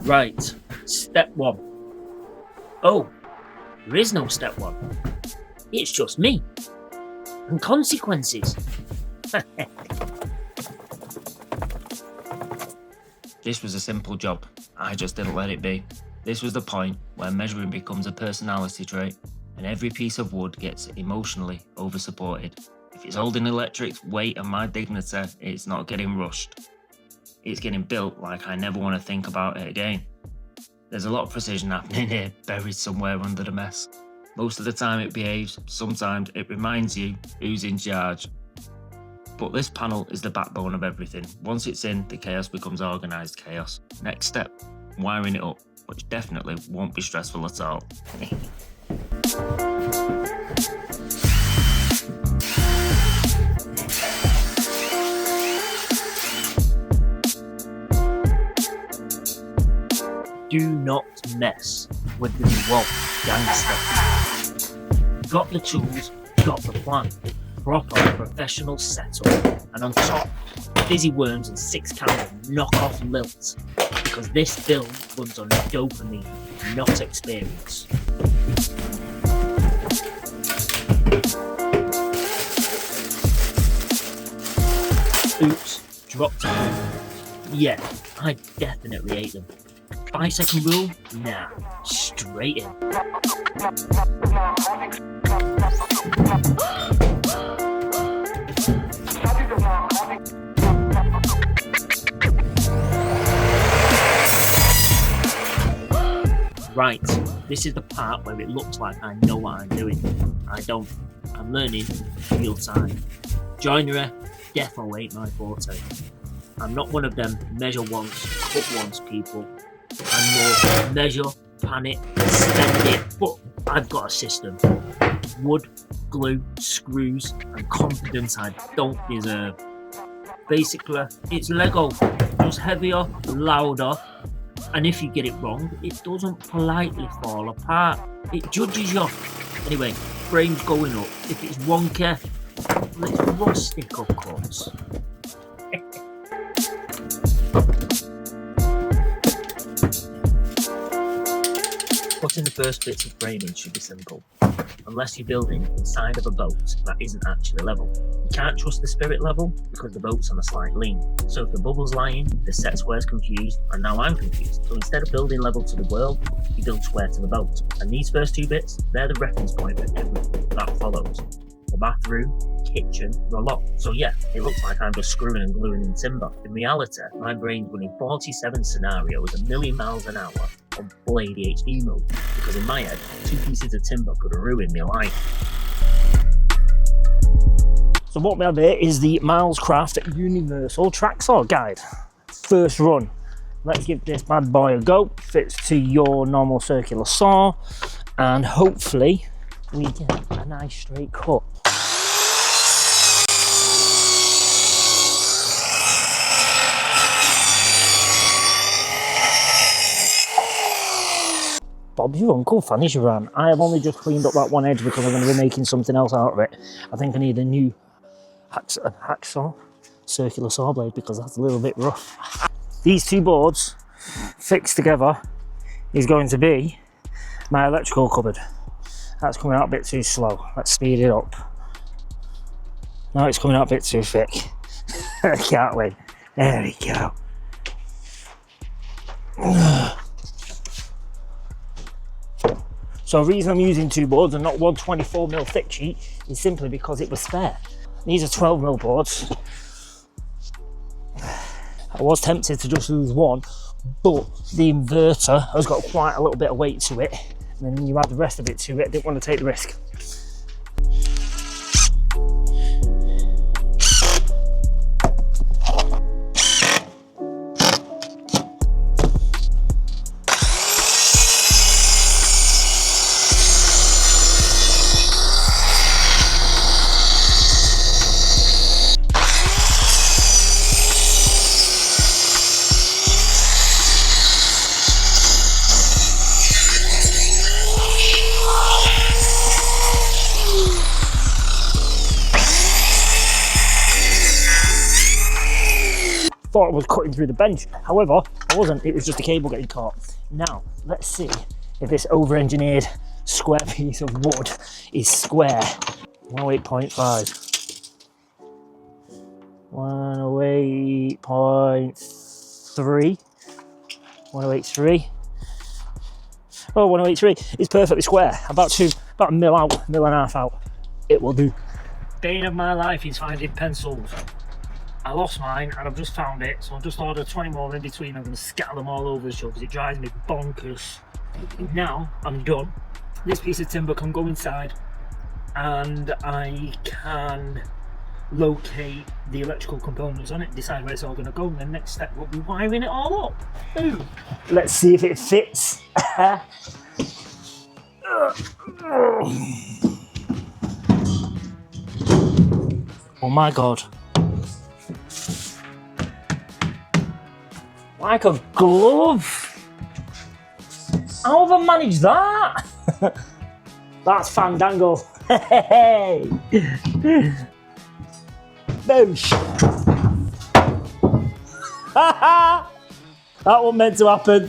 Right, step one. Oh, there is no step one. It's just me. And consequences. This was a simple job. I just didn't let it be. This was the point where measuring becomes a personality trait, and every piece of wood gets emotionally over-supported. If it's holding electric's weight and my dignity, it's not getting rushed. It's getting built like I never want to think about it again. There's a lot of precision happening here, buried somewhere under the mess. Most of the time it behaves, sometimes it reminds you who's in charge. But this panel is the backbone of everything. Once it's in, the chaos becomes organised chaos. Next step, wiring it up, which definitely won't be stressful at all. Do not mess with the wall, gangster. Got the tools, got the plan. Proper professional setup. And on top, busy worms and 6-can knock-off lilt. Because this build runs on dopamine, not experience. Oops, dropped it. Yeah, I definitely ate them. 5-second rule? Nah, straight in. Right, this is the part where it looks like I know what I'm doing. I don't. I'm learning real time. Joinery definitely ain't my forte. I'm not one of them measure once, cut once people. I'm more measure, pan it, spend it, but I've got a system. Wood, glue, screws, and confidence I don't deserve. Basically, it's Lego, just heavier, louder, and if you get it wrong, it doesn't politely fall apart. It judges you. Anyway, frame's going up. If it's wonky, it's rustic, of course. Putting the first bits of framing should be simple, unless you're building inside of a boat that isn't actually level. You can't trust the spirit level because the boat's on a slight lean. So if the bubble's lying, the set square's confused, and now I'm confused. So instead of building level to the world, you build square to the boat. And these first two bits, they're the reference point for everything that follows. The bathroom, kitchen, the lot. So yeah, it looks like I'm just screwing and gluing in timber. In reality, my brain's running 47 scenarios a million miles an hour on full ADHD mode, because in my head, 2 pieces of timber could have ruined my life. So what we have here is the Milescraft Universal Track Saw Guide. First run. Let's give this bad boy a go. Fits to your normal circular saw, and hopefully we get a nice straight cut. Bob's your uncle, Fanny's your aunt. I have only just cleaned up that one edge because I'm going to be making something else out of it. I think I need a new hacksaw, circular saw blade, because that's a little bit rough. These two boards fixed together is going to be my electrical cupboard. That's coming out a bit too slow. Let's speed it up. Now it's coming out a bit too thick. Can't win. There we go. So the reason I'm using two boards and not one 24mm thick sheet is simply because it was spare. These are 12mm boards. I was tempted to just use one, but the inverter has got quite a little bit of weight to it, and then you add the rest of it to it. I didn't want to take the risk. Thought I was cutting through the bench. However, I wasn't, it was just the cable getting caught. Now, let's see if this over-engineered square piece of wood is square. 108.5. 108.3. 108.3. Oh, 183 is perfectly square. About a mil out, mil and a half out. It will do. Bane of my life is finding pencils. I lost mine and I've just found it, so I've just ordered 20 more in between. I'm going to scatter them all over the show because it drives me bonkers. Now I'm done. This piece of timber can go inside and I can locate the electrical components on it, decide where it's all going to go, and the next step will be wiring it all up. Ooh. Let's see if it fits. Oh my god. Like a glove. How have I managed that? That's fandango. Hey. Boosh. That wasn't meant to happen.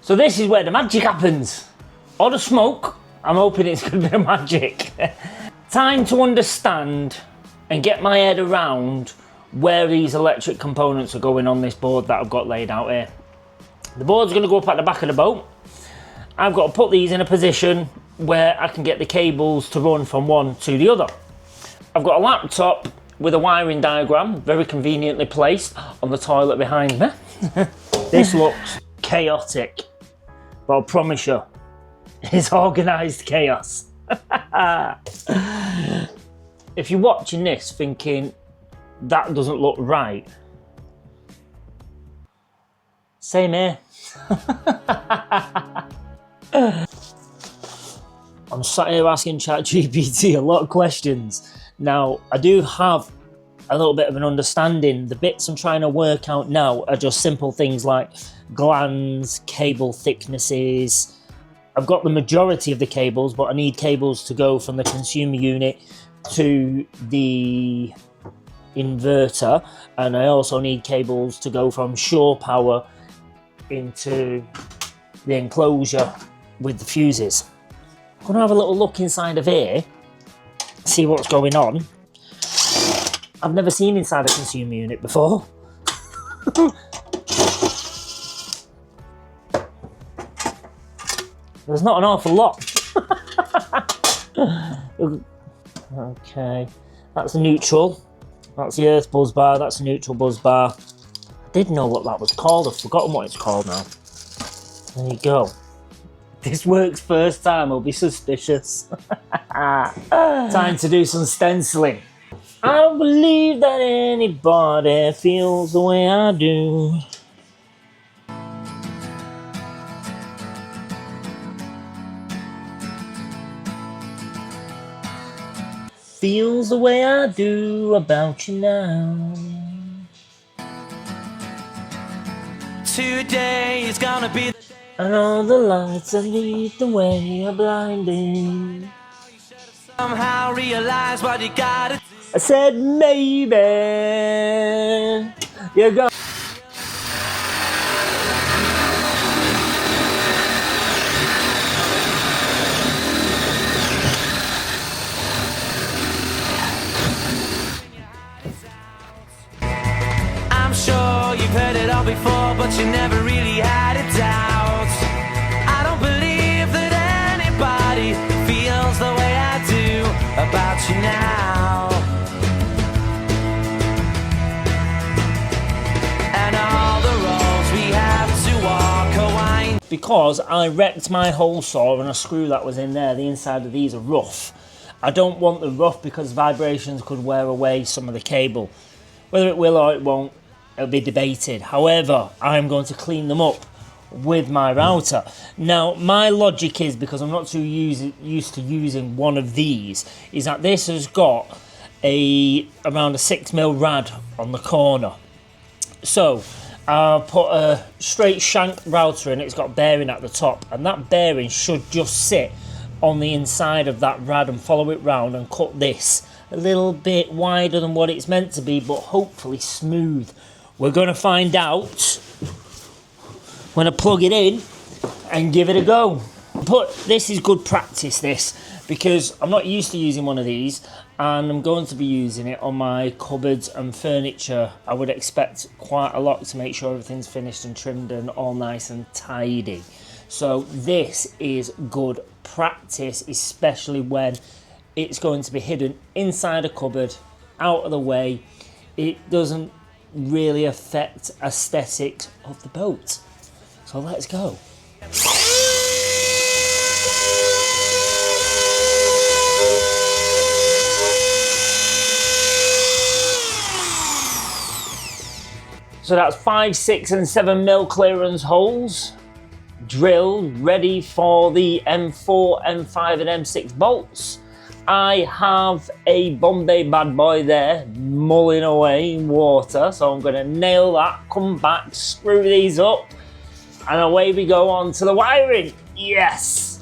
So this is where the magic happens. Or the smoke. I'm hoping it's going to be the magic. Time to understand and get my head around where these electric components are going on this board that I've got laid out here. The board's going to go up at the back of the boat. I've got to put these in a position where I can get the cables to run from one to the other. I've got a laptop with a wiring diagram, very conveniently placed on the toilet behind me. This looks chaotic. But I promise you, it's organised chaos. If you're watching this thinking, that doesn't look right, same here. I'm sat here asking ChatGPT a lot of questions. Now, I do have a little bit of an understanding. The bits I'm trying to work out now are just simple things like glands, cable thicknesses. I've got the majority of the cables, but I need cables to go from the consumer unit to the inverter, and I also need cables to go from shore power into the enclosure with the fuses. I'm gonna have a little look inside of here, see what's going on. I've never seen inside a consumer unit before. There's not an awful lot. Okay, that's a neutral. That's the earth buzz bar, that's a neutral buzz bar. I did know what that was called, I've forgotten what it's called now. There you go. This works first time, I'll be suspicious. Time to do some stenciling. I don't believe that anybody feels the way I do. Feels the way I do about you now. Today is gonna be the And all the lights that lead the way are blinding. somehow realize what you gotta do. I said maybe you're gonna. I'm sure you've heard it all before, but you never really had a doubt. I don't believe that anybody feels the way I do about you now. And all the roads we have to walk are winding. Because I wrecked my hole saw and a screw that was in there, the inside of these are rough. I don't want the rough because vibrations could wear away some of the cable. Whether it will or it won't, it'll be debated. However, I'm going to clean them up with my router. Now, my logic is, because I'm not too used to using one of these, is that this has got around a 6mm rad on the corner. So I'll put a straight shank router in, it's got a bearing at the top, and that bearing should just sit on the inside of that rad and follow it round and cut this a little bit wider than what it's meant to be, but hopefully smooth. We're going to find out when I plug it in and give it a go. But this is good practice, this, because I'm not used to using one of these, and I'm going to be using it on my cupboards and furniture. I would expect quite a lot to make sure everything's finished and trimmed and all nice and tidy. So this is good practice, especially when it's going to be hidden inside a cupboard, out of the way. It doesn't really affect aesthetics of the boat. So let's go. So that's 5, 6 and 7mm clearance holes drilled, ready for the M4, M5 and M6 bolts. I have a Bombay bad boy there mulling away in water, so I'm going to nail that, come back, screw these up, and away we go on to the wiring. Yes!